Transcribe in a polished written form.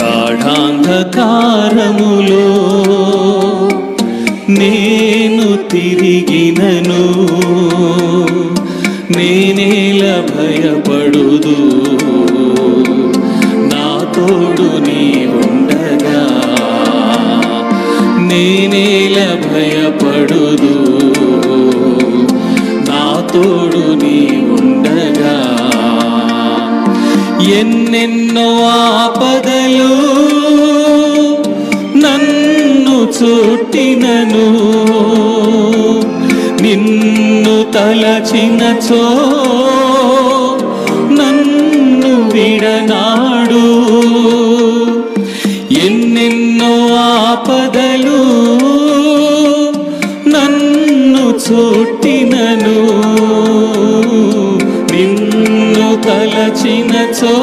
గాఢాంధకారములో నేను తిరిగినను నేనేల భయపడుదు, నా తోడు నీ ఉండగా నేనేల భయపడుదు, నా తోడు నీ ఉండగా. ఎన్నెన్నో ఆపదలు నన్ను చుట్టినను, నిన్ను తలచినచో నన్ను విడనాడు. ఎన్నెన్నో ఆపదలు నన్ను చుట్టినను, నిన్ను తలచినచో